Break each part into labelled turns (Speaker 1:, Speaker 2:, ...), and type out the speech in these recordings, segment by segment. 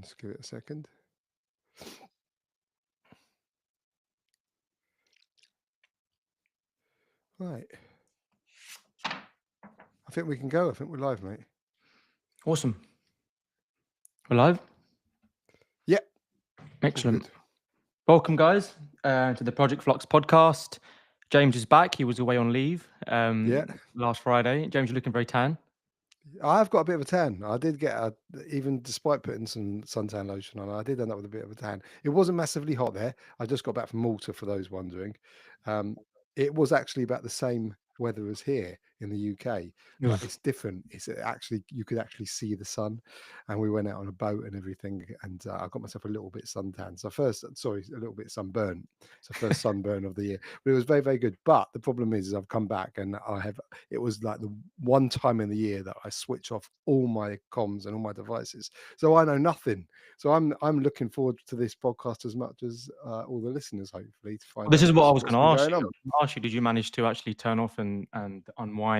Speaker 1: Just give it a second. Right. I think we can go. I think we're live, mate.
Speaker 2: Awesome. We're live.
Speaker 1: Yeah.
Speaker 2: Excellent.
Speaker 1: Good.
Speaker 2: Welcome, guys, to the Project Flux podcast. James is back. He was away on leave
Speaker 1: Yeah.
Speaker 2: last Friday. James, you're looking very tan.
Speaker 1: I've got a bit of a tan. I did get even despite putting some suntan lotion on, I did end up with a bit of a tan. It wasn't massively hot there. I just got back from Malta, for those wondering. It was actually about the same weather as here in the UK, but
Speaker 2: Oof.
Speaker 1: it's different. It's actually, you could actually see the sun, and we went out on a boat and everything, and I got myself a little bit suntan. So a little bit sunburnt. So first sunburn of the year, but it was very, very good. But the problem is I've come back and it was like the one time in the year that I switch off all my comms and all my devices, so I know nothing. So I'm looking forward to this podcast as much as all the listeners, hopefully, to find
Speaker 2: This
Speaker 1: out
Speaker 2: is what I was
Speaker 1: what's
Speaker 2: going to
Speaker 1: been
Speaker 2: ask
Speaker 1: going
Speaker 2: you.
Speaker 1: on.
Speaker 2: Did you manage to actually turn off and unwind?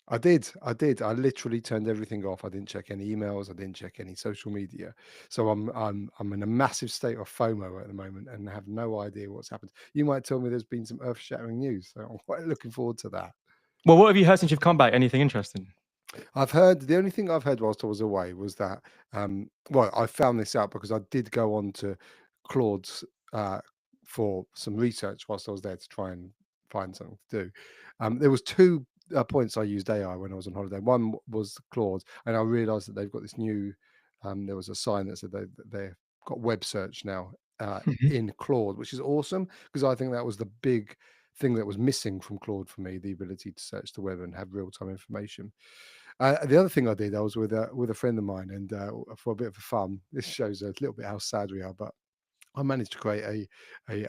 Speaker 1: I did. I literally turned everything off. I didn't check any emails. I didn't check any social media. So I'm in a massive state of FOMO at the moment and have no idea what's happened. You might tell me there's been some earth-shattering news, so I'm quite looking forward to that.
Speaker 2: Well, what have you heard since you've come back? Anything interesting?
Speaker 1: I've heard the only thing I've heard whilst I was away was that well, I found this out because I did go on to Claude's for some research whilst I was there to try and find something to do. There was two points I used AI when I was on holiday. One was Claude, and I realised that they've got this new. There was a sign that said they've got web search now in Claude, which is awesome because I think that was the big thing that was missing from Claude for me, the ability to search the web and have real time information. The other thing I did, I was with a friend of mine, and for a bit of fun, this shows a little bit how sad we are, but I managed to create a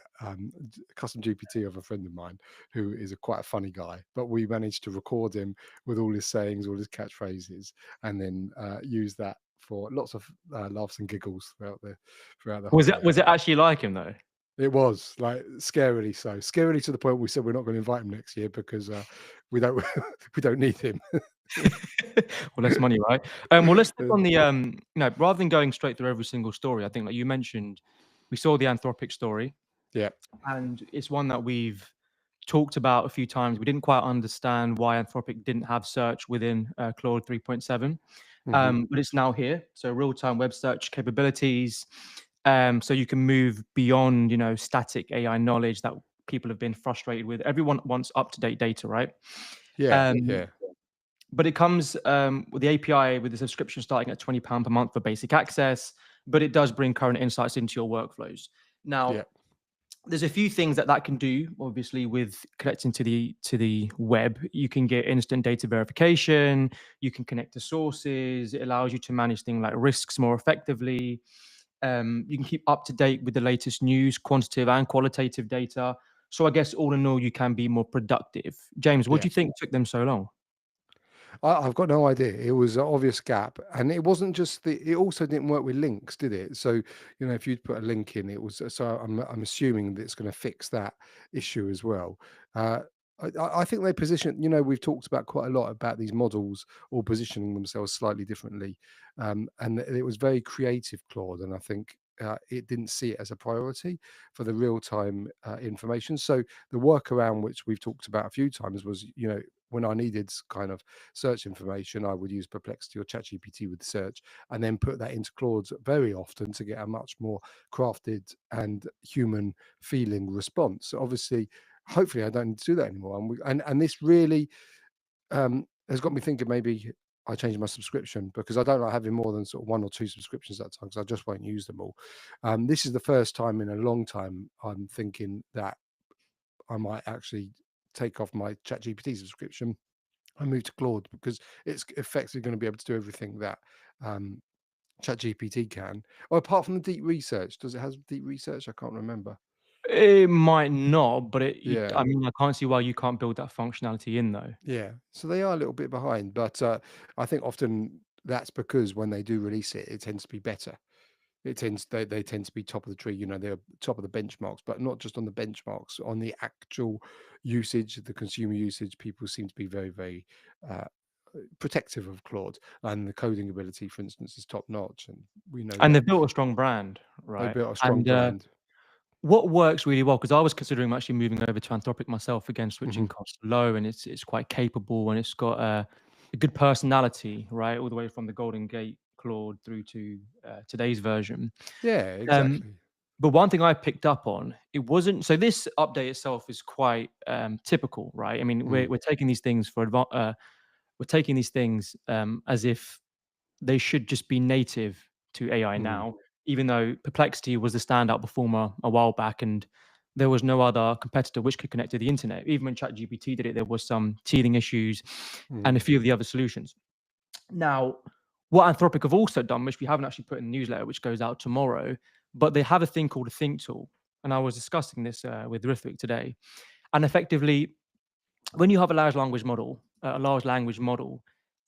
Speaker 1: custom GPT of a friend of mine who is quite a funny guy. But we managed to record him with all his sayings, all his catchphrases, and then use that for lots of laughs and giggles throughout the holiday.
Speaker 2: Was it actually like him though?
Speaker 1: It was like scarily so, scarily to the point we said we're not going to invite him next year because we don't we don't need him.
Speaker 2: Well, less money, right? Well, let's stick on the rather than going straight through every single story. I think, like you mentioned, we saw the Anthropic story.
Speaker 1: Yeah.
Speaker 2: And it's one that we've talked about a few times. We didn't quite understand why Anthropic didn't have search within Claude 3.7, but it's now here. So real-time web search capabilities. So you can move beyond, static AI knowledge that people have been frustrated with. Everyone wants up-to-date data, right?
Speaker 1: Yeah. Yeah.
Speaker 2: But it comes with the API with the subscription starting at £20 per month for basic access, but it does bring current insights into your workflows. Now,
Speaker 1: Yeah.
Speaker 2: there's a few things that can do. Obviously, with connecting to the web, you can get instant data verification. You can connect to sources. It allows you to manage things like risks more effectively. You can keep up to date with the latest news, quantitative and qualitative data. So I guess all in all, you can be more productive. James, what
Speaker 1: Yeah.
Speaker 2: do you think took them so long?
Speaker 1: I've got no idea. It was an obvious gap, and it wasn't just it also didn't work with links, did it? So if you'd put a link in, it was. So I'm assuming that it's going to fix that issue as well. Uh, I think they position. We've talked about quite a lot about these models all positioning themselves slightly differently, and it was very creative, Claude, and I think. It didn't see it as a priority for the real-time information. So the workaround, which we've talked about a few times, was when I needed kind of search information, I would use Perplexity or ChatGPT with the search, and then put that into Claude very often to get a much more crafted and human feeling response. So obviously, hopefully, I don't need to do that anymore. And this really has got me thinking maybe I change my subscription because I don't like having more than sort of one or two subscriptions at a time because I just won't use them all. This is the first time in a long time I'm thinking that I might actually take off my ChatGPT subscription and move to Claude because it's effectively going to be able to do everything that ChatGPT can. Or apart from the deep research, does it have deep research? I can't remember.
Speaker 2: It might not, but
Speaker 1: Yeah,
Speaker 2: I mean, I can't see why you can't build that functionality in though.
Speaker 1: yeah. So they are a little bit behind, but I think often that's because when they do release it, it tends to be better. They tend to be top of the tree. They're top of the benchmarks, but not just on the benchmarks, on the actual usage, the consumer usage. People seem to be very, very protective of Claude, and the coding ability, for instance, is top notch, and we know
Speaker 2: And
Speaker 1: that
Speaker 2: they've built a strong brand,
Speaker 1: they
Speaker 2: right?
Speaker 1: built a strong
Speaker 2: And
Speaker 1: brand.
Speaker 2: what works really well, because I was considering actually moving over to Anthropic myself, again, switching
Speaker 1: Hmm.
Speaker 2: costs low, and it's quite capable, and it's got a good personality, right? All the way from the Golden Gate Claude through to today's version.
Speaker 1: Yeah,
Speaker 2: Um,
Speaker 1: exactly.
Speaker 2: but one thing I picked up on, it wasn't so this update itself is quite typical, right? I mean,
Speaker 1: Mm,
Speaker 2: we're taking these things we're taking these things as if they should just be native to AI
Speaker 1: mm,
Speaker 2: now, even though Perplexity was the standout performer a while back, and there was no other competitor which could connect to the internet. Even when ChatGPT did it, there was some teething issues and a
Speaker 1: mm.
Speaker 2: few of the other solutions. Now, what Anthropic have also done, which we haven't actually put in the newsletter, which goes out tomorrow, but they have a thing called a think tool. And I was discussing this with Rithvik today. And effectively, when you have a large language model,
Speaker 1: Yeah,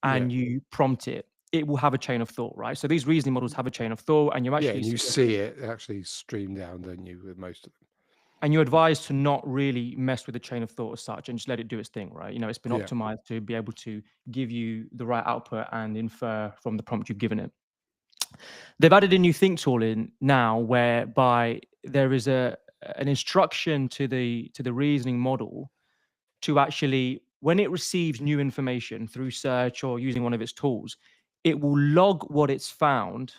Speaker 2: and you prompt it, it will have a chain of thought, right? So these reasoning models have a chain of thought, and you're
Speaker 1: yeah,
Speaker 2: actually
Speaker 1: and you see it actually stream down, don't you, with most of them?
Speaker 2: and you're advised to not really mess with the chain of thought as such and just let it do its thing, right? You know, it's been
Speaker 1: Yeah,
Speaker 2: optimized to be able to give you the right output and infer from the prompt you've given it. They've added a new think tool in now whereby there is an instruction to the reasoning model to actually, when it receives new information through search or using one of its tools, it will log what it's found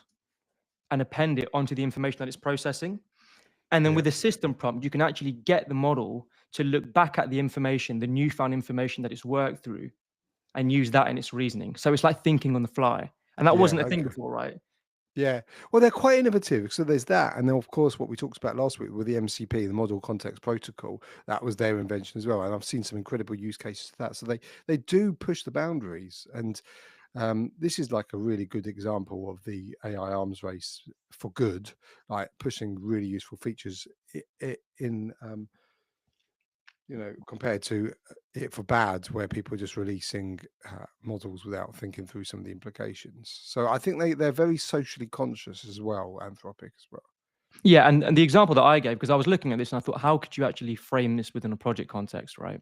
Speaker 2: and append it onto the information that it's processing. And then
Speaker 1: yeah,
Speaker 2: with the system prompt, you can actually get the model to look back at the information, the newfound information that it's worked through, and use that in its reasoning. So it's like thinking on the fly. And that
Speaker 1: yeah.
Speaker 2: wasn't a thing
Speaker 1: Okay.
Speaker 2: before, right?
Speaker 1: Yeah. Well, they're quite innovative. So there's that, and then of course what we talked about last week with the MCP, the Model Context Protocol, that was their invention as well. And I've seen some incredible use cases for that. So they do push the boundaries, and this is like a really good example of the AI arms race for good, like pushing really useful features in compared to it for bad, where people are just releasing models without thinking through some of the implications. So I think they're very socially conscious as well, Anthropic as well.
Speaker 2: Yeah, and the example that I gave, because I was looking at this and I thought, how could you actually frame this within a project context, right?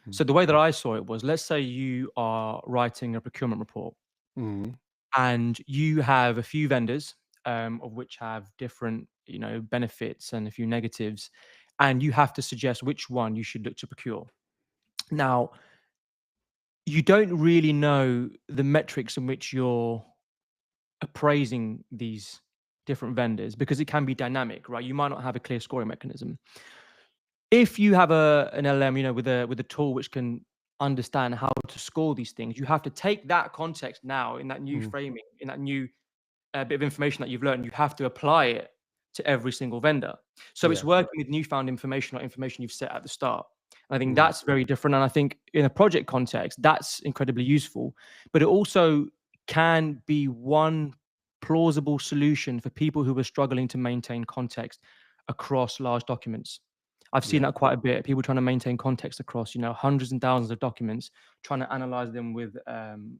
Speaker 1: Mm.
Speaker 2: So the way that I saw it was, let's say you are writing a procurement report
Speaker 1: Mm.
Speaker 2: and you have a few vendors, of which have different, benefits and a few negatives, and you have to suggest which one you should look to procure. Now, you don't really know the metrics in which you're appraising these different vendors because it can be dynamic, right? You might not have a clear scoring mechanism. If you have an LM, with a tool which can understand how to score these things, you have to take that context now in that new
Speaker 1: Mm.
Speaker 2: framing, in that new bit of information that you've learned. You have to apply it to every single vendor. So it's
Speaker 1: Yeah.
Speaker 2: working with newfound information or information you've set at the start. And I think
Speaker 1: Mm.
Speaker 2: that's very different. And I think in a project context, that's incredibly useful. But it also can be one plausible solution for people who are struggling to maintain context across large documents. I've seen
Speaker 1: Yeah.
Speaker 2: that quite a bit. People trying to maintain context across, hundreds and thousands of documents, trying to analyze them with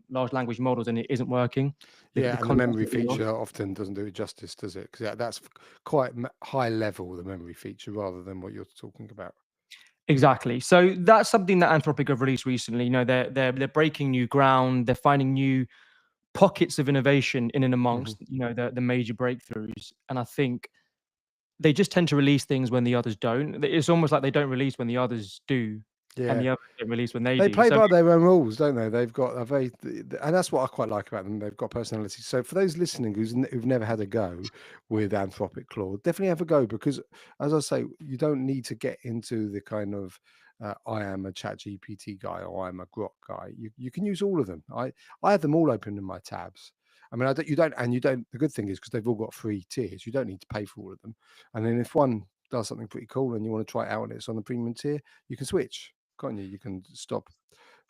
Speaker 2: large language models, and it isn't working. The
Speaker 1: Yeah, and the
Speaker 2: context
Speaker 1: memory
Speaker 2: that you lost.
Speaker 1: feature often doesn't do it justice, does it? Because that's quite high level, the memory feature, rather than what you're talking about.
Speaker 2: Exactly. So that's something that Anthropic have released recently. They're breaking new ground. They're finding new pockets of innovation in and
Speaker 1: Hmm.
Speaker 2: amongst the major breakthroughs. And I think they just tend to release things when the others don't. It's almost like they don't release when the others do, and
Speaker 1: Yeah.
Speaker 2: the others don't release when they
Speaker 1: They
Speaker 2: do.
Speaker 1: play
Speaker 2: So
Speaker 1: by their own rules, don't they? They've got a very, and that's what I quite like about them. They've got personality. So for those listening who've never had a go with Anthropic Claude, definitely have a go because, as I say, you don't need to get into the kind of I am a Chat GPT guy or I'm a Grok guy. You can use all of them. I have them all open in my tabs. I mean, you don't. The good thing is because they've all got free tiers, you don't need to pay for all of them. And then if one does something pretty cool and you want to try it out and it's on the premium tier, you can switch, can't you? You can stop.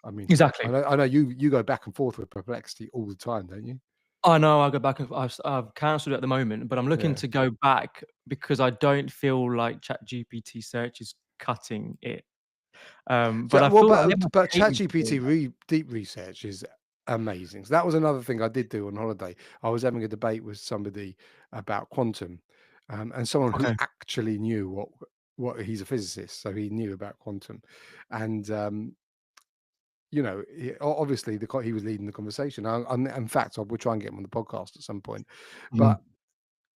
Speaker 1: I mean,
Speaker 2: exactly.
Speaker 1: I know you go back and forth with Perplexity all the time, don't you?
Speaker 2: I know I go back and I've cancelled it at the moment, but I'm looking
Speaker 1: Yeah.
Speaker 2: to go back because I don't feel like ChatGPT search is cutting it. But
Speaker 1: Yeah,
Speaker 2: I
Speaker 1: well,
Speaker 2: feel like they must
Speaker 1: but
Speaker 2: hate me for doing
Speaker 1: ChatGPT deep research is amazing. So that was another thing I did do on holiday. I was having a debate with somebody about quantum, and someone
Speaker 2: that.
Speaker 1: who
Speaker 2: Okay.
Speaker 1: actually knew what he's a physicist, so he knew about quantum, and obviously he was leading the conversation. In fact, I will try and get him on the podcast at some point.
Speaker 2: Mhm.
Speaker 1: But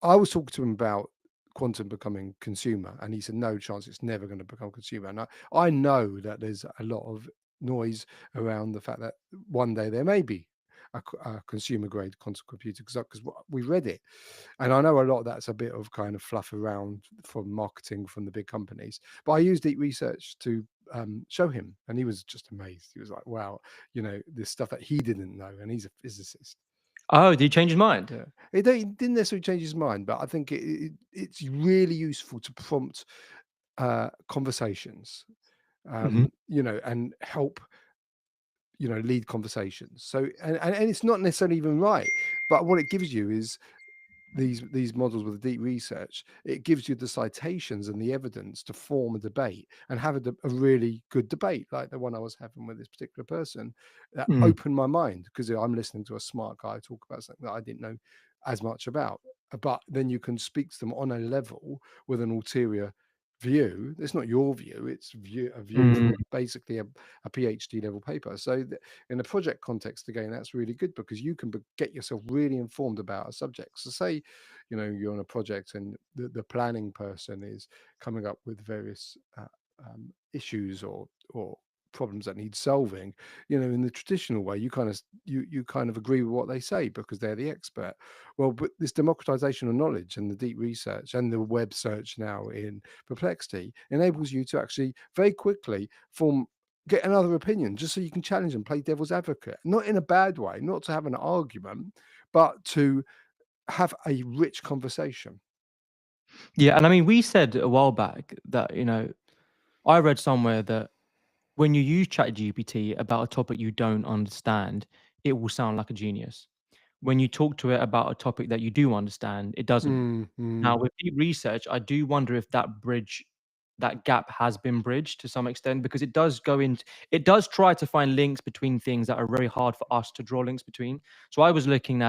Speaker 1: I was talking to him about quantum becoming consumer, and he said, "No chance, it's never going to become consumer." And I know that there's a lot of noise around the fact that one day there may be a consumer grade quantum computer because we read it, and I know a lot of that's a bit of kind of fluff around from marketing from the big companies. But I used deep research to show him, and he was just amazed. He was like, "Wow, this stuff that he didn't know," and he's a physicist.
Speaker 2: Oh, did he change his mind?
Speaker 1: Yeah, he didn't necessarily change his mind, but I think it's really useful to prompt conversations,
Speaker 2: Mhm.
Speaker 1: and help lead conversations. So and it's not necessarily even right, but what it gives you is these models with deep research, it gives you the citations and the evidence to form a debate and have a really good debate, like the one I was having with this particular person, that
Speaker 2: Mm.
Speaker 1: opened my mind because I'm listening to a smart guy talk about something that I didn't know as much about. But then you can speak to them on a level with an ulterior view. It's not your view; it's a view
Speaker 2: Mm.
Speaker 1: from basically a PhD level paper. So in a project context, again, that's really good because you can get yourself really informed about a subject. So say you're on a project and the planning person is coming up with various issues or problems that need solving. In the traditional way, you kind of agree with what they say because they're the expert. Well, but this democratization of knowledge and the deep research and the web search now in Perplexity enables you to actually very quickly get another opinion just so you can challenge and play devil's advocate, not in a bad way, not to have an argument, but to have a rich conversation.
Speaker 2: Yeah, and I mean, we said a while back that, I read somewhere that when you use ChatGPT about a topic you don't understand, it will sound like a genius. When you talk to it about a topic that you do understand, it doesn't.
Speaker 1: Mm, mm,
Speaker 2: Now, with deep research, I do wonder if that gap has been bridged to some extent because it does try to find links between things that are very hard for us to draw links between. So I was looking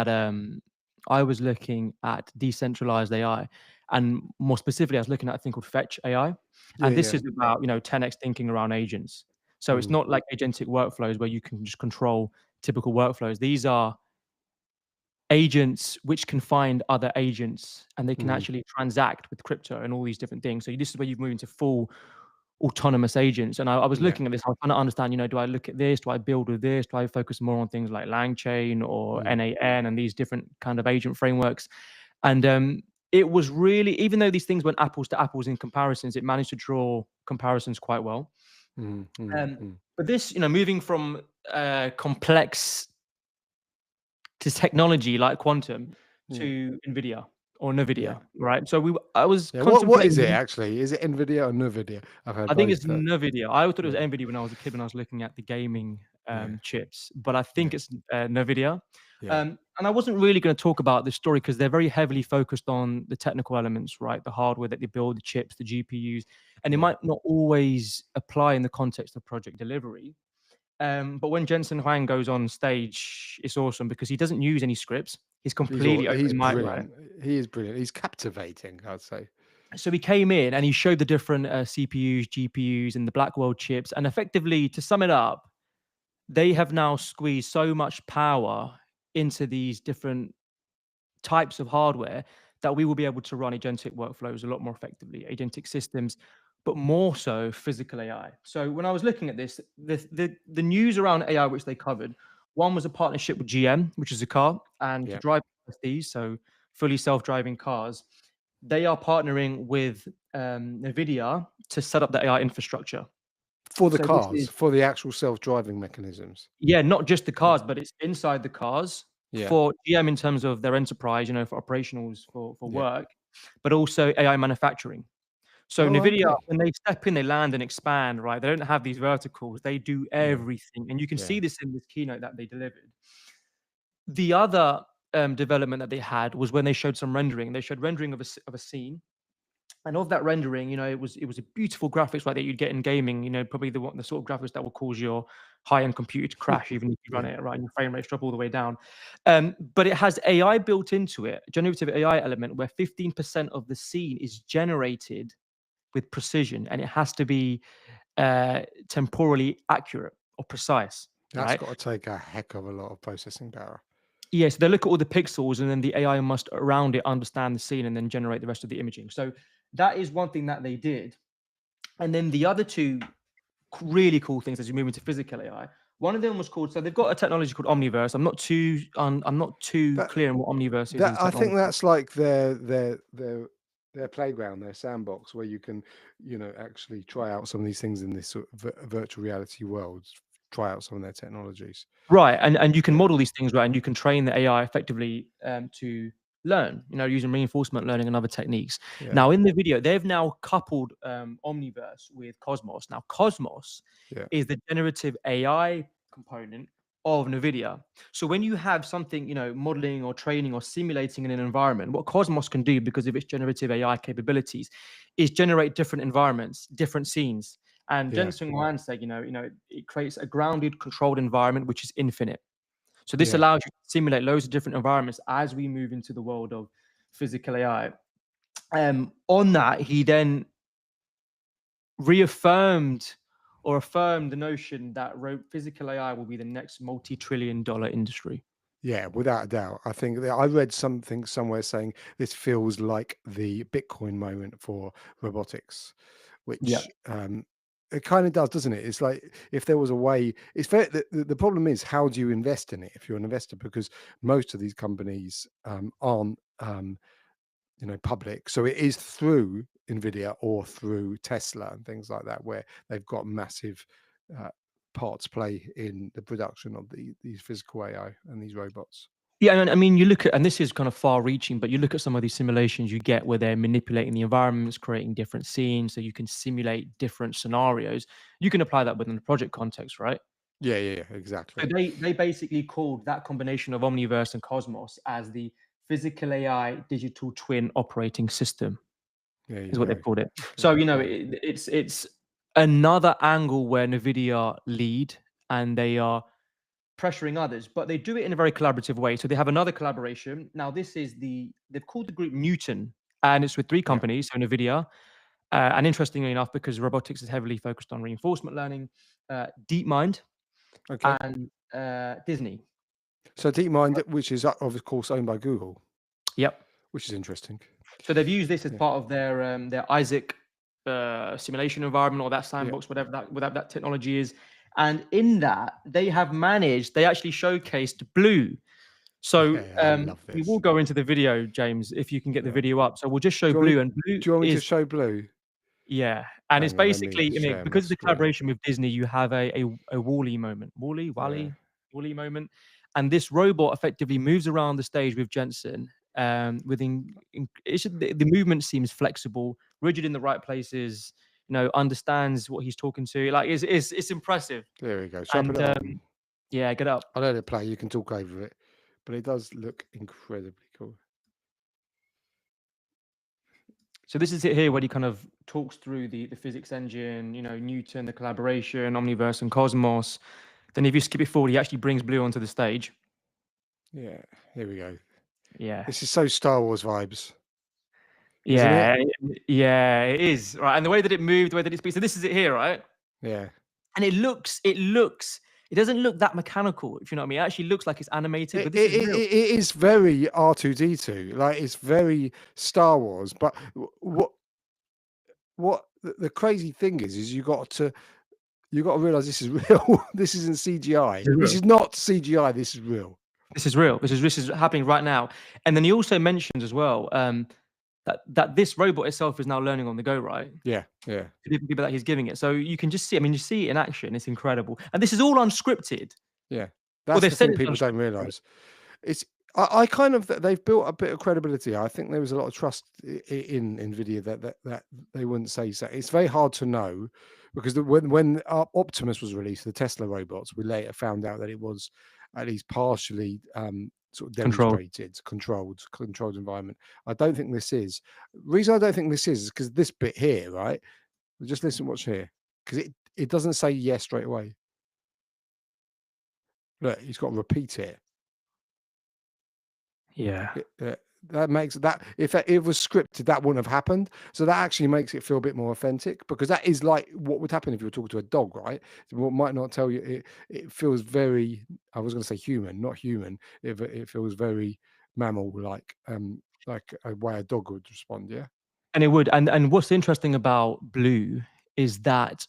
Speaker 2: at decentralized AI, and more specifically, I was looking at a thing called Fetch AI,
Speaker 1: yeah,
Speaker 2: and this
Speaker 1: yeah.
Speaker 2: is about 10x thinking around agents. So it's
Speaker 1: Mm,
Speaker 2: not like agentic workflows where you can just control typical workflows. These are agents which can find other agents and they can
Speaker 1: mm,
Speaker 2: actually transact with crypto and all these different things. So this is where you move into full autonomous agents. And I was
Speaker 1: yeah,
Speaker 2: looking at this, I was trying to understand, do I look at this? Do I build with this? Do I focus more on things like LangChain or
Speaker 1: mm,
Speaker 2: NAN and these different kind of agent frameworks? And it was really, even though these things went apples to apples in comparisons, it managed to draw comparisons quite well.
Speaker 1: mm, mm,
Speaker 2: Um,
Speaker 1: mm,
Speaker 2: but this, moving from complex to technology like quantum
Speaker 1: yeah,
Speaker 2: to NVIDIA or
Speaker 1: yeah,
Speaker 2: NVIDIA, right? So I was
Speaker 1: yeah. What is it
Speaker 2: contemplating.
Speaker 1: actually? Is it NVIDIA or NVIDIA? I've heard
Speaker 2: I think
Speaker 1: both,
Speaker 2: it's
Speaker 1: but
Speaker 2: NVIDIA. I always thought it was
Speaker 1: yeah,
Speaker 2: NVIDIA when I was a kid when I was looking at the gaming
Speaker 1: yeah,
Speaker 2: chips, but I think
Speaker 1: yeah,
Speaker 2: it's NVIDIA.
Speaker 1: yeah,
Speaker 2: And I wasn't really going to talk about this story because they're very heavily focused on the technical elements, right? The hardware that they build, the chips, the GPUs, and it
Speaker 1: yeah.
Speaker 2: might not always apply in the context of project delivery. But when Jensen Huang goes on stage, it's awesome because he doesn't use any scripts. He's completely
Speaker 1: He's
Speaker 2: open mic, right?
Speaker 1: brilliant. He is brilliant. He's captivating, I'd say.
Speaker 2: So he came in and he showed the different CPUs, GPUs, and the Blackwell chips. And effectively, to sum it up, they have now squeezed so much power into these different types of hardware that we will be able to run agentic workflows a lot more effectively, agentic systems, but more so physical AI. So when I was looking at this, the news around AI which they covered, one was a partnership with GM, which is a car, and to
Speaker 1: Yeah,
Speaker 2: drive these, so fully self-driving cars, they are partnering with NVIDIA to set up the AI infrastructure.
Speaker 1: for the
Speaker 2: So this
Speaker 1: cars,
Speaker 2: is,
Speaker 1: for the actual self-driving mechanisms.
Speaker 2: yeah, not just the
Speaker 1: Yeah,
Speaker 2: cars, but it's inside the cars
Speaker 1: yeah,
Speaker 2: for GM in terms of their enterprise, for operationals for
Speaker 1: yeah.
Speaker 2: work, but also AI manufacturing. So
Speaker 1: Oh,
Speaker 2: NVIDIA,
Speaker 1: okay.
Speaker 2: when they step in, they land and expand, right? They don't have these verticals. They do
Speaker 1: Yeah,
Speaker 2: everything. And you can
Speaker 1: yeah.
Speaker 2: see this in this keynote that they delivered. The other development that they had was when they showed some rendering. They showed rendering of a scene. And of that rendering, it was a beautiful graphics like that you'd get in gaming. Probably the sort of graphics that will cause your high-end computer to crash, even if you run
Speaker 1: Yeah.
Speaker 2: it right, and your frame rates drop all the way down. But it has AI built into it, generative AI element, where 15% of the scene is generated with precision, and it has to be temporally accurate or precise.
Speaker 1: That's
Speaker 2: right?
Speaker 1: got to take a heck of a lot of processing power.
Speaker 2: Yeah, so they look at all the pixels, and then the AI must around it understand the scene and then generate the rest of the imaging. So that is one thing that they did. And then the other two really cool things as you move into physical AI. One of them was called, so they've got a technology called Omniverse. I'm not too
Speaker 1: That
Speaker 2: clear on what Omniverse is as
Speaker 1: that
Speaker 2: a
Speaker 1: I think
Speaker 2: technology.
Speaker 1: that's like their playground, their sandbox, where you can, actually try out some of these things in this sort of virtual reality world, try out some of their technologies.
Speaker 2: Right, and you can
Speaker 1: Yeah,
Speaker 2: model these things, right, and you can train the AI effectively to learn, using reinforcement learning and other techniques.
Speaker 1: yeah,
Speaker 2: Now, in the video, they've now coupled Omniverse with Cosmos. Now, Cosmos
Speaker 1: yeah,
Speaker 2: is the generative AI component of NVIDIA. So when you have something, modeling or training or simulating in an environment, what Cosmos can do because of its generative AI capabilities is generate different environments, different scenes. And
Speaker 1: yeah,
Speaker 2: Jensen Huang said, it creates a grounded, controlled environment which is infinite. So this
Speaker 1: yeah,
Speaker 2: allows you to simulate loads of different environments as we move into the world of physical AI. On that, he then reaffirmed or affirmed the notion that physical AI will be the next multi-trillion-dollar industry.
Speaker 1: yeah. Without a doubt, I think that I read something somewhere saying this feels like the Bitcoin moment for robotics,
Speaker 2: Yeah.
Speaker 1: which it kind of does, doesn't it? It's like if there was a way. It's fair. The problem is, how do you invest in it if you're an investor? Because most of these companies aren't public, so it is through NVIDIA or through Tesla and things like that, where they've got massive uh, part to play in the production of these physical AI and these robots.
Speaker 2: Yeah, and I mean, you look at, and this is kind of far-reaching, but you look at some of these simulations you get where they're manipulating the environments, creating different scenes, so you can simulate different scenarios. You can apply that within the project context, right?
Speaker 1: Yeah, yeah, yeah, exactly.
Speaker 2: So they basically called that combination of Omniverse and Cosmos as the physical AI digital twin operating system,
Speaker 1: There you
Speaker 2: is what
Speaker 1: go.
Speaker 2: they've called it.
Speaker 1: Okay,
Speaker 2: So
Speaker 1: yeah,
Speaker 2: it's another angle where NVIDIA lead and they are pressuring others, but they do it in a very collaborative way. So they have another collaboration. Now, they've called the group Newton, and it's with three
Speaker 1: yeah.
Speaker 2: companies, so NVIDIA, and interestingly enough, because robotics is heavily focused on reinforcement learning, DeepMind
Speaker 1: Okay.
Speaker 2: and Disney.
Speaker 1: So DeepMind, which is of course owned by Google,
Speaker 2: Yep.
Speaker 1: which is interesting.
Speaker 2: So they've used this as
Speaker 1: Yeah,
Speaker 2: part of their Isaac simulation environment or that
Speaker 1: yeah,
Speaker 2: sandbox, whatever that technology is. And in that, they actually showcased Blue. So
Speaker 1: yeah. I love
Speaker 2: we will
Speaker 1: this.
Speaker 2: go into the video, James, if you can get the
Speaker 1: Yeah.
Speaker 2: video up. So we'll just show
Speaker 1: Do you want me?
Speaker 2: Blue, and Blue
Speaker 1: Do you want me to
Speaker 2: is,
Speaker 1: show Blue?
Speaker 2: yeah, and it's
Speaker 1: Hang on, let me
Speaker 2: basically,
Speaker 1: share my
Speaker 2: because of the
Speaker 1: screen.
Speaker 2: collaboration with Disney, you have a Wall-E moment,
Speaker 1: Yeah,
Speaker 2: Wall-E moment, and this robot effectively moves around the stage with Jensen. The movement seems flexible, rigid in the right places. Understands what he's talking to. Like it's impressive.
Speaker 1: there we go. Shall I put
Speaker 2: And
Speaker 1: it on?
Speaker 2: yeah, get up.
Speaker 1: I'll let it play. You can talk over it, but it does look incredibly cool.
Speaker 2: So this is it here where he kind of talks through the physics engine, Newton, the collaboration, Omniverse, and Cosmos. Then if you skip it forward, he actually brings Blue onto the stage.
Speaker 1: Yeah, here we go.
Speaker 2: Yeah.
Speaker 1: This is so Star Wars vibes, isn't it?
Speaker 2: Yeah, yeah, it is. Right. And the way that it moved, the way that it speaks. So this is it here, right?
Speaker 1: Yeah.
Speaker 2: And it doesn't look that mechanical, if you know what I mean. It actually looks like it's animated,
Speaker 1: It,
Speaker 2: but this
Speaker 1: it,
Speaker 2: is real.
Speaker 1: it it is very R2D2, like it's very Star Wars. But what the crazy thing is you got to realize this is real. This isn't CGI.
Speaker 2: This is
Speaker 1: This
Speaker 2: real.
Speaker 1: is not CGI. This is real.
Speaker 2: This is real. This is happening right now. And then he also mentions as well that this robot itself is now learning on the go, right?
Speaker 1: Yeah, yeah,
Speaker 2: The different people that he's giving it. So you can just see, I mean, you see it in action. It's incredible. And this is all unscripted.
Speaker 1: yeah.
Speaker 2: Well,
Speaker 1: That's
Speaker 2: they've
Speaker 1: the
Speaker 2: said
Speaker 1: thing
Speaker 2: it's
Speaker 1: people don't
Speaker 2: unscripted, right?
Speaker 1: realize. It's I kind of they've built a bit of credibility. I think there was a lot of trust in Nvidia that they wouldn't say so. It's very hard to know because when Optimus was released, the Tesla robots, we later found out that it was at least partially sort of
Speaker 2: Control.
Speaker 1: demonstrated, controlled environment. I don't think this is. Reason I don't think this is because this bit here, right? Just listen, watch here, because it doesn't say yes straight away. Look, he's got to repeat it.
Speaker 2: Yeah.
Speaker 1: that makes that if it was scripted, that wouldn't have happened. So that actually makes it feel a bit more authentic, because that is like what would happen if you were talking to a dog, right? What might not tell you, it feels very, I was going to say human, not human. It feels very mammal like a way a dog would respond. Yeah.
Speaker 2: And it would. And what's interesting about Blue is that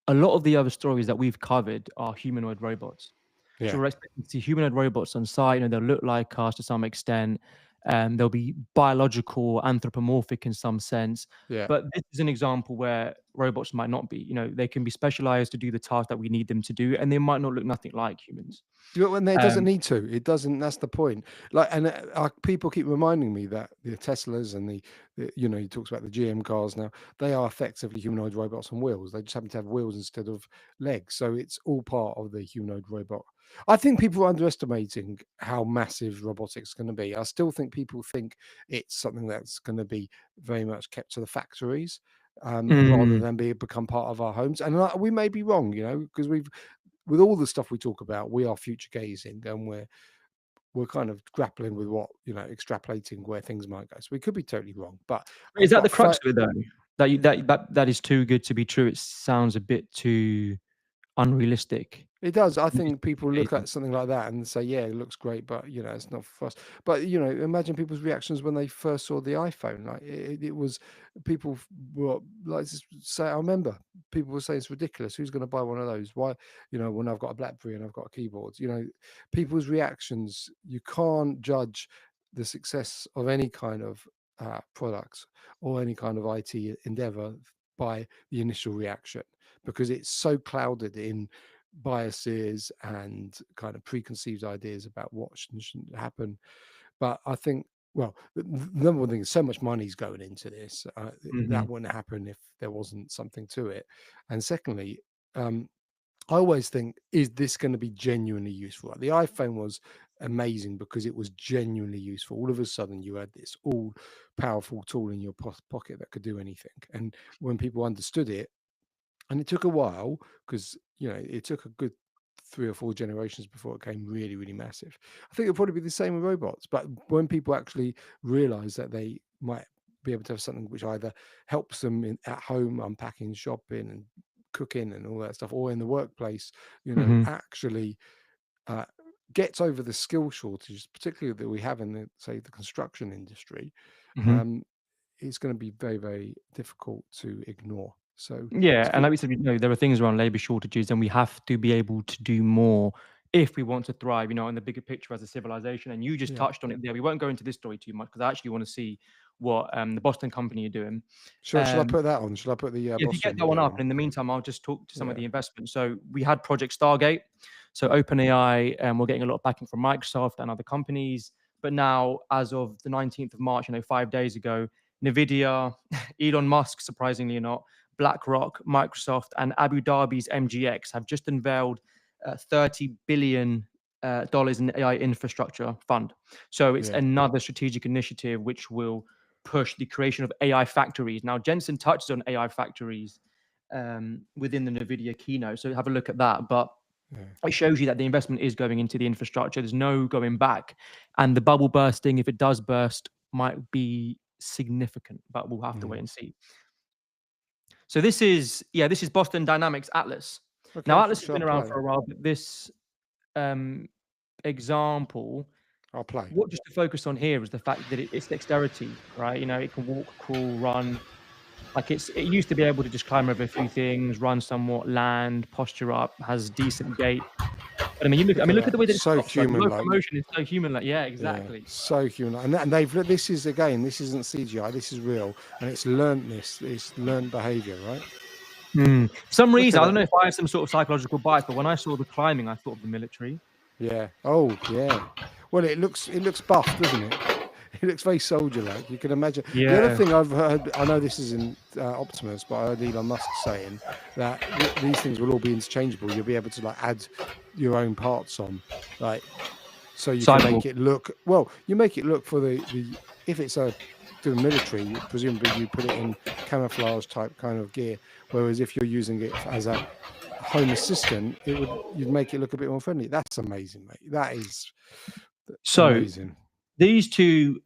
Speaker 2: a lot of the other stories that we've covered are humanoid robots. So
Speaker 1: Yeah.
Speaker 2: we're expecting to see humanoid robots on site. They'll look like us to some extent. They'll be biological, anthropomorphic in some sense.
Speaker 1: Yeah.
Speaker 2: But this is an example where robots might not be. They can be specialized to do the task that we need them to do, and they might not look nothing like humans.
Speaker 1: And it doesn't
Speaker 2: Um,
Speaker 1: need to. It doesn't. That's the point. Like, and people keep reminding me that the Teslas and he talks about the GM cars now. They are effectively humanoid robots on wheels. They just happen to have wheels instead of legs. So it's all part of the humanoid robot. I think people are underestimating how massive robotics is going to be. I still think people think it's something that's going to be very much kept to the factories. Rather
Speaker 2: mm,
Speaker 1: than become part of our homes, and we may be wrong, because with all the stuff we talk about, we are future gazing, and we're kind of grappling with what, extrapolating where things might go. So we could be totally wrong, but
Speaker 2: is
Speaker 1: I've
Speaker 2: that the
Speaker 1: got
Speaker 2: crux of it, though? That is too good to be true. It sounds a bit too unrealistic.
Speaker 1: it does. I think people look at something like that and say, "Yeah, it looks great," but it's not for us. But imagine people's reactions when they first saw the iPhone. Like it was, people were like, say, I remember people were saying it's ridiculous. Who's going to buy one of those? Why, when I've got a BlackBerry and I've got a keyboard. People's reactions. You can't judge the success of any kind of products or any kind of IT endeavor by the initial reaction, because it's so clouded in biases and kind of preconceived ideas about what shouldn't happen. But I think, well, the number one thing is so much money's going into this, that
Speaker 2: Mhm,
Speaker 1: wouldn't happen if there wasn't something to it. And secondly, I always think, is this going to be genuinely useful? Like, the iPhone was amazing because it was genuinely useful. All of a sudden, you had this all powerful tool in your pocket that could do anything. And when people understood it, and it took a while, because it took a good 3 or 4 generations before it came really, really massive. I think it'll probably be the same with robots, but when people actually realize that they might be able to have something which either helps them at home, unpacking, shopping, and cooking and all that stuff, or in the workplace,
Speaker 2: mhm,
Speaker 1: actually uh, gets over the skill shortages, particularly that we have in the construction industry,
Speaker 2: mhm.
Speaker 1: um, it's going to be very, very difficult to ignore. So
Speaker 2: Yeah,
Speaker 1: it's
Speaker 2: and
Speaker 1: good.
Speaker 2: like we said, there are things around labor shortages, and we have to be able to do more if we want to thrive, in the bigger picture as a civilization. And you just
Speaker 1: Yeah.
Speaker 2: touched on it there. We won't go into this story too much because I actually want to see what the Boston company are doing.
Speaker 1: Shall I
Speaker 2: Um,
Speaker 1: put that on? Shall I put the
Speaker 2: if you get
Speaker 1: Boston
Speaker 2: that one
Speaker 1: video
Speaker 2: up,
Speaker 1: on?
Speaker 2: and in the meantime, I'll just talk to some of
Speaker 1: Yeah.
Speaker 2: the investments. So we had Project Stargate. So
Speaker 1: Yeah.
Speaker 2: OpenAI, we're getting a lot of backing from Microsoft and other companies. But now, as of the 19th of March, 5 days ago, NVIDIA, Elon Musk, surprisingly or not, BlackRock, Microsoft, and Abu Dhabi's MGX have just unveiled $30 billion dollars in AI infrastructure fund. So it's
Speaker 1: Yeah.
Speaker 2: another strategic initiative which will push the creation of AI factories. Now, Jensen touches on AI factories within the NVIDIA keynote, so have a look at that. But
Speaker 1: Yeah.
Speaker 2: it shows you that the investment is going into the infrastructure. There's no going back. And the bubble bursting, if it does burst, might be significant, but we'll have to wait
Speaker 1: Mm.
Speaker 2: and see. So this is Boston Dynamics Atlas. Now,
Speaker 1: Okay.
Speaker 2: Atlas has
Speaker 1: Shall I
Speaker 2: been around
Speaker 1: play?
Speaker 2: for a while, but this um, example,
Speaker 1: I'll play.
Speaker 2: what just to focus on here is the fact that it's dexterity, right? It can walk, crawl, run. Like it used to be able to just climb over a few things, run somewhat, land, posture up, has decent gait. But I mean,
Speaker 1: Look at
Speaker 2: look at the
Speaker 1: that.
Speaker 2: way that it
Speaker 1: So
Speaker 2: stops, right? The
Speaker 1: human like.
Speaker 2: locomotion is so human, like yeah,
Speaker 1: Yeah.
Speaker 2: exactly.
Speaker 1: So human. And they've, this is, again, this isn't CGI. This is real. And it's learned this. It's learned behavior, right?
Speaker 2: For some
Speaker 1: Look
Speaker 2: reason,
Speaker 1: at
Speaker 2: I don't
Speaker 1: that.
Speaker 2: know if I have some sort of psychological bias, but when I saw the climbing, I thought of the military.
Speaker 1: Yeah. Oh, yeah. Well, it looks buff, doesn't it? It looks very soldier-like. You can imagine. The other
Speaker 2: Yeah.
Speaker 1: thing I've heard, I know this isn't Optimus, but I heard Elon Musk saying that these things will all be interchangeable. You'll be able to like add your own parts on, like, so you can
Speaker 2: Cyborg.
Speaker 1: make it look well. You make it look for the if it's doing military, presumably you put it in camouflage type kind of gear. Whereas if you're using it as a home assistant, you'd make it look a bit more friendly. That's amazing, mate. That is
Speaker 2: So
Speaker 1: amazing.
Speaker 2: these two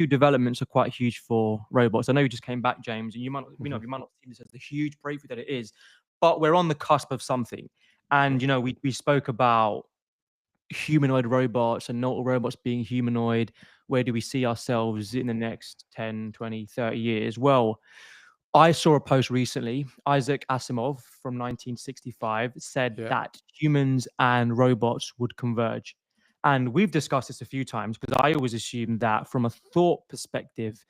Speaker 2: developments are quite huge for robots. I know you just came back, James, and you might not, you might not see this as the huge breakthrough that it is, but we're on the cusp of something. And we spoke about humanoid robots and not all robots being humanoid. Where do we see ourselves in the next 10, 20, 30 years? Well, I saw a post recently. Isaac Asimov from 1965 said
Speaker 1: Yeah.
Speaker 2: that humans and robots would converge. And we've discussed this a few times because I always assumed that from a thought perspective,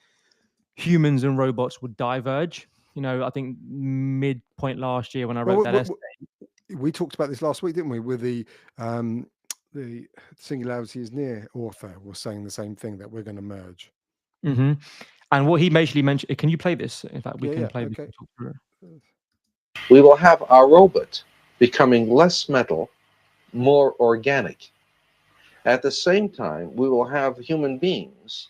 Speaker 2: humans and robots would diverge. I think midpoint last year when I wrote
Speaker 1: Well,
Speaker 2: that essay.
Speaker 1: we talked about this last week, didn't we? With the singularity is near author was saying the same thing, that we're going to merge.
Speaker 2: Mm-hmm. And what he basically mentioned, can you play this? In fact, we can play this and talk through it.
Speaker 3: We will have our robot becoming less metal, more organic. At the same time, we will have human beings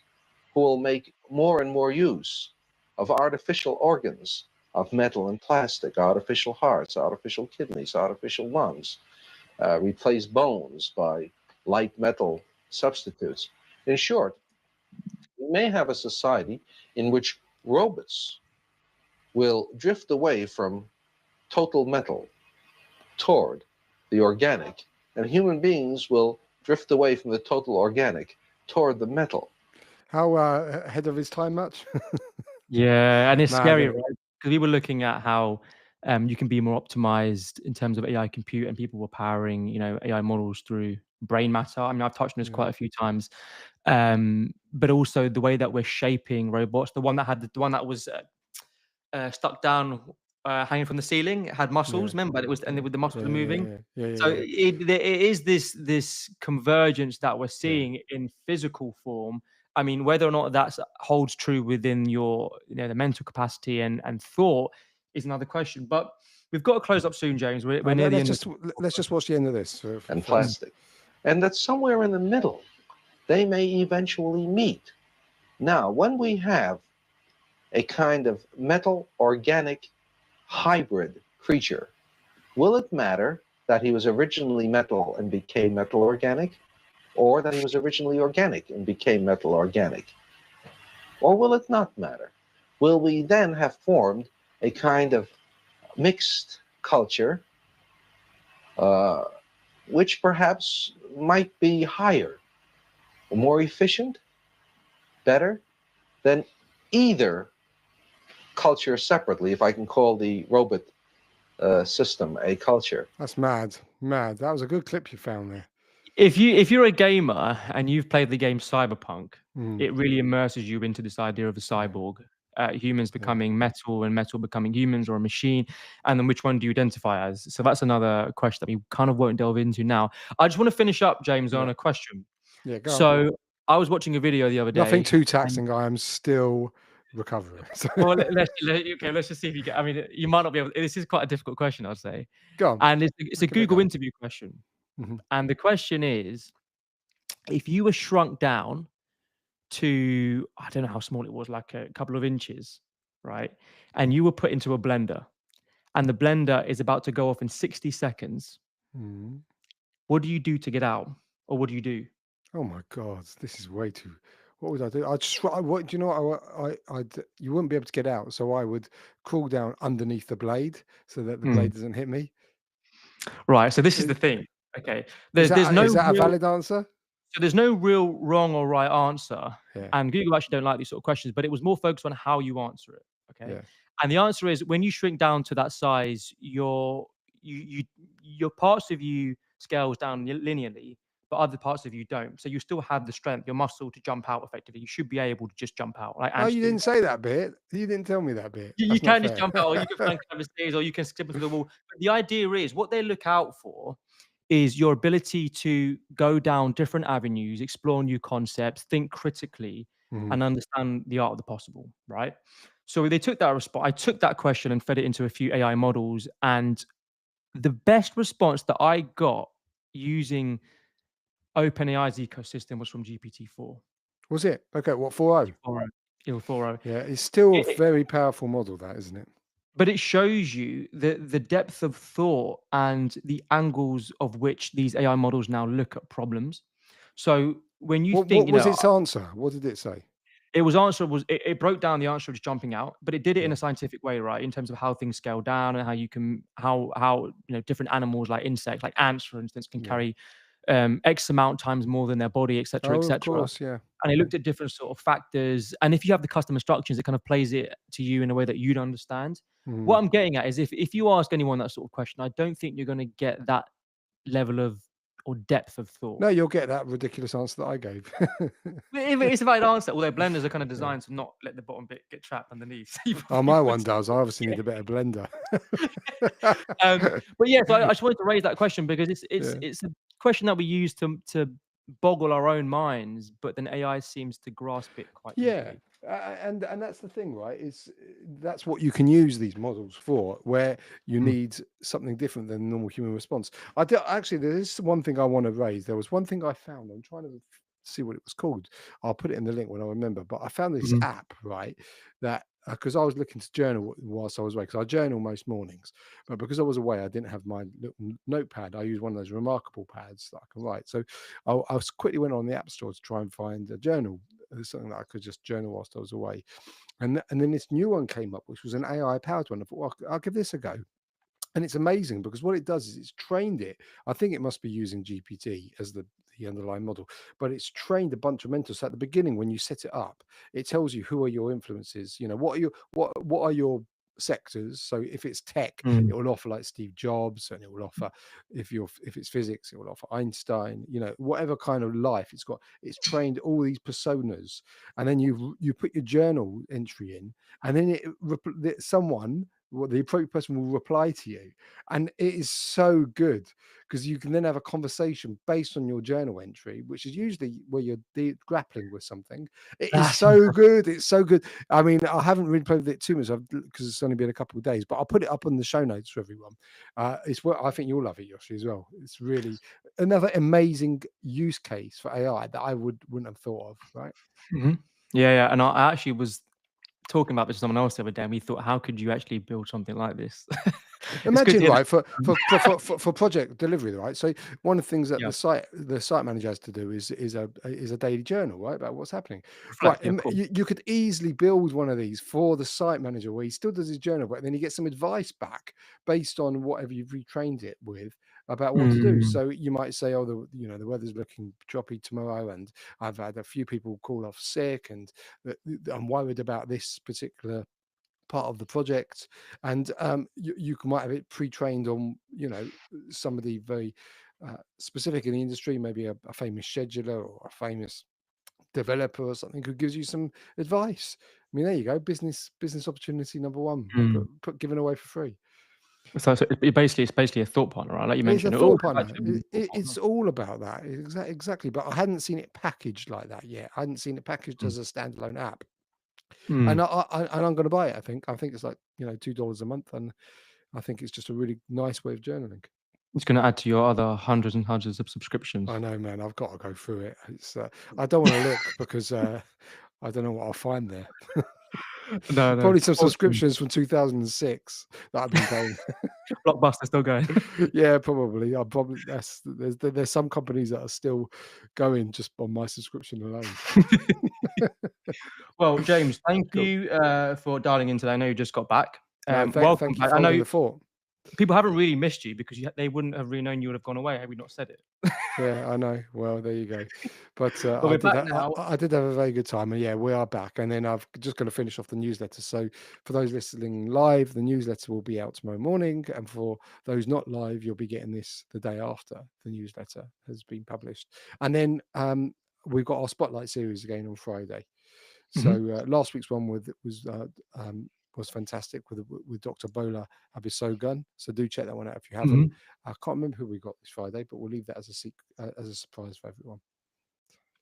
Speaker 3: who will make more and more use of artificial organs, of metal and plastic, artificial hearts, artificial kidneys, artificial lungs, replace bones by light metal substitutes. In short, we may have a society in which robots will drift away from total metal toward the organic, and human beings will drift away from the total organic toward the metal.
Speaker 1: How ahead of his time much?
Speaker 2: Yeah, and it's
Speaker 1: Mad,
Speaker 2: scary,
Speaker 1: isn't it?
Speaker 2: right? Because we were looking at how you can be more optimized in terms of AI compute, and people were powering, AI models through brain matter. I mean, I've touched on this quite a few times, but also the way that we're shaping robots. The one that was stuck down, hanging from the ceiling, it had muscles. Remember, it was, and with the muscles are moving. So it is this convergence that we're seeing in physical form. I mean, whether or not that holds true within your, the mental capacity and thought is another question. But we've got to close up soon, James. We're near the end.
Speaker 1: Let's just watch the end of this.
Speaker 3: And plastic. And that somewhere in the middle, they may eventually meet. Now, when we have a kind of metal organic hybrid creature, will it matter that he was originally metal and became metal organic, or that he was originally organic and became metal organic? Or will it not matter? Will we then have formed a kind of mixed culture, which perhaps might be higher, more efficient, better than either culture separately, if I can call the robot system a culture?
Speaker 1: That's mad. That was a good clip you found there.
Speaker 2: If you're a gamer and you've played the game Cyberpunk, it really immerses you into this idea of a cyborg, humans becoming metal and metal becoming humans, or a machine, and then which one do you identify as? So that's another question that we kind of won't delve into now. I just want to finish up, James, on a question.
Speaker 1: Yeah, go
Speaker 2: on. I was watching a video the other day.
Speaker 1: Nothing too taxing. I am still recovering.
Speaker 2: Well, let's just see if you get. I mean, you might not be able. This is quite a difficult question, I'd say.
Speaker 1: Go on.
Speaker 2: And it's a Google interview question. And the question is, if you were shrunk down to, I don't know how small it was, like a couple of inches, right? And you were put into a blender, and the blender is about to go off in 60 seconds. What do you do to get out? Or what do you do?
Speaker 1: Oh my God, this is way too. What would I do? What do you know? You wouldn't be able to get out, so I would crawl down underneath the blade so that the blade doesn't hit me.
Speaker 2: Right. So this is the thing. Okay.
Speaker 1: Is that a valid answer?
Speaker 2: So there's no real wrong or right answer. And Google actually don't like these sort of questions, but it was more focused on how you answer it. Okay. And the answer is, when you shrink down to that size, your parts of you scales down linearly, but other parts of you don't. So you still have the strength, your muscle, to jump out effectively. You should be able to just jump out. Like,
Speaker 1: oh, you didn't say that bit. You didn't tell me that bit.
Speaker 2: You can just jump out, or you can flank over stairs, or you can skip into the wall. But the idea is, what they look out for is your ability to go down different avenues, explore new concepts, think critically, and understand the art of the possible, right? So they took that response. I took that question and fed it into a few AI models, and the best response that I got using OpenAI's ecosystem was from GPT-4.
Speaker 1: Was it? Okay, what, 4.0?
Speaker 2: 4.0. It was 4.0.
Speaker 1: Yeah, it's still a very powerful model, that, isn't it?
Speaker 2: But it shows you the depth of thought and the angles of which these AI models now look at problems. So when you
Speaker 1: What
Speaker 2: think,
Speaker 1: was its answer? What did it say?
Speaker 2: it broke down the answer of just jumping out, but it did it in
Speaker 1: Yeah.
Speaker 2: a scientific way, right? In terms of how things scale down and how you can how different animals like insects, like ants, for instance, can
Speaker 1: Yeah.
Speaker 2: carry X amount times more than their body, etc.,
Speaker 1: Oh, of
Speaker 2: etc.
Speaker 1: course, yeah.
Speaker 2: And it looked at different sort of factors. And if you have the custom instructions, it kind of plays it to you in a way that you'd understand. What
Speaker 1: Mm.
Speaker 2: I'm getting at is if you ask anyone that sort of question, I don't think you're going to get that level of or depth of thought.
Speaker 1: No, you'll get that ridiculous answer that I gave.
Speaker 2: It's a valid answer, although blenders are kind of
Speaker 1: Yeah.
Speaker 2: designed to not let the bottom bit get trapped underneath. So you
Speaker 1: Oh,
Speaker 2: probably
Speaker 1: my
Speaker 2: would
Speaker 1: one does. I obviously
Speaker 2: yeah.
Speaker 1: need a better blender.
Speaker 2: But yeah, so I just wanted to raise that question because
Speaker 1: Yeah.
Speaker 2: it's a question that we use to boggle our own minds, but then AI seems to grasp it quite
Speaker 1: Yeah,
Speaker 2: easily.
Speaker 1: and that's the thing, right? Is that's what you can use these models for, where you
Speaker 2: Mm.
Speaker 1: need something different than normal human response. I do, actually, there is one thing I want to raise. There was one thing I found. I'm trying to see what it was called. I'll put it in the link when I remember. But I found this
Speaker 2: Mhm.
Speaker 1: app, right? That because I was looking to journal whilst I was away, because I journal most mornings, but because I was away, I didn't have my little notepad. I use one of those remarkable pads that I can write. So I quickly went on the App Store to try and find a journal, something that I could just journal whilst I was away. And then this new one came up, which was an AI powered one. I thought, well, I'll give this a go. And it's amazing because what it does is it's trained it. I think it must be using GPT as the underlying model, but it's trained a bunch of mentors. So at the beginning, when you set it up, it tells you who are your influences. You know, what are your sectors. So if it's tech,
Speaker 2: Mm.
Speaker 1: it will offer like Steve Jobs, and it will offer, if it's physics, it will offer Einstein. You know, whatever kind of life it's trained all these personas, and then you put your journal entry in, and then someone, what the appropriate person will reply to you, and it is so good because you can then have a conversation based on your journal entry, which is usually where you're grappling with something. It is
Speaker 2: That's
Speaker 1: so
Speaker 2: interesting.
Speaker 1: good. It's so good. I mean, I haven't really played with it too much because it's only been a couple of days, but I'll put it up on the show notes for everyone. It's what I think you'll love it, Yoshi, as well. It's really another amazing use case for AI that I wouldn't have thought of, right?
Speaker 2: Mhm. Yeah. And I actually was talking about this with someone else the other day, and we thought, how could you actually build something like this? It's good to
Speaker 1: Imagine,
Speaker 2: hear
Speaker 1: right,
Speaker 2: that.
Speaker 1: for project delivery, right? So one of the things that
Speaker 2: Yeah,
Speaker 1: the site manager has to do is a daily journal, right, about what's happening. Right,
Speaker 2: reflect. Yeah, cool.
Speaker 1: you could easily build one of these for the site manager where he still does his journal, but then he gets some advice back based on whatever you've retrained it with about what to do.
Speaker 2: Mm.
Speaker 1: So you might say, oh, the weather's looking choppy tomorrow, and I've had a few people call off sick, and I'm worried about this particular part of the project, and you might have it pre-trained on somebody very specific in the industry, maybe a famous scheduler or a famous developer or something who gives you some advice. I mean, there you go, business opportunity number one,
Speaker 2: Mm.
Speaker 1: put given away for free.
Speaker 2: So it's basically a thought partner, right? Like you
Speaker 1: It's a
Speaker 2: mentioned. Oh,
Speaker 1: thought
Speaker 2: come back
Speaker 1: partner.
Speaker 2: to a thought partner.
Speaker 1: It's all about that. Exactly, but I hadn't seen it packaged like that yet. I hadn't seen it packaged
Speaker 2: Mm.
Speaker 1: as a standalone app.
Speaker 2: Mm.
Speaker 1: And I'm going to buy it. I think it's like $2 a month, and I think it's just a really nice way of journaling.
Speaker 2: It's going to add to your other hundreds and hundreds of subscriptions.
Speaker 1: I know, man. I've got to go through it. It's I don't want to look because I don't know what I'll find there.
Speaker 2: No.
Speaker 1: Probably some
Speaker 2: Awesome.
Speaker 1: subscriptions from 2006 that I've been paying.
Speaker 2: Blockbuster still going.
Speaker 1: Yeah, probably. I probably there's some companies that are still going just on my subscription alone.
Speaker 2: Well, James, thank
Speaker 1: Cool.
Speaker 2: you for dialing in today. I know you just got back.
Speaker 1: No,
Speaker 2: Welcome
Speaker 1: thank you
Speaker 2: back.
Speaker 1: for
Speaker 2: I
Speaker 1: holding
Speaker 2: know
Speaker 1: the fort.
Speaker 2: people haven't really missed you because they wouldn't have really known you would have gone away had we not said it.
Speaker 1: Yeah, I know. Well, there you go. But
Speaker 2: But we're back now.
Speaker 1: I did have a very good time, and yeah, we are back. And then I've just going to finish off the newsletter. So for those listening live, the newsletter will be out tomorrow morning, and for those not live, you'll be getting this the day after the newsletter has been published. And then we've got our spotlight series again on Friday. So
Speaker 2: Mhm.
Speaker 1: last week's one was fantastic with Dr. Bola Abisogun. So do check that one out if you haven't.
Speaker 2: Mhm.
Speaker 1: I can't remember who we got this Friday, but we'll leave that as a surprise for everyone.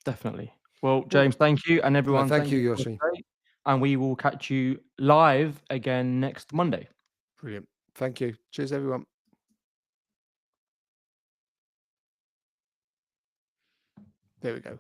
Speaker 2: Definitely. Well,
Speaker 1: Well,
Speaker 2: James, thank you, and
Speaker 1: no,
Speaker 2: everyone,
Speaker 1: thank
Speaker 2: thank
Speaker 1: you,
Speaker 2: you for
Speaker 1: Yoshi.
Speaker 2: today. And we will catch you live again next Monday.
Speaker 1: Brilliant. Thank you. Cheers, everyone. There we go.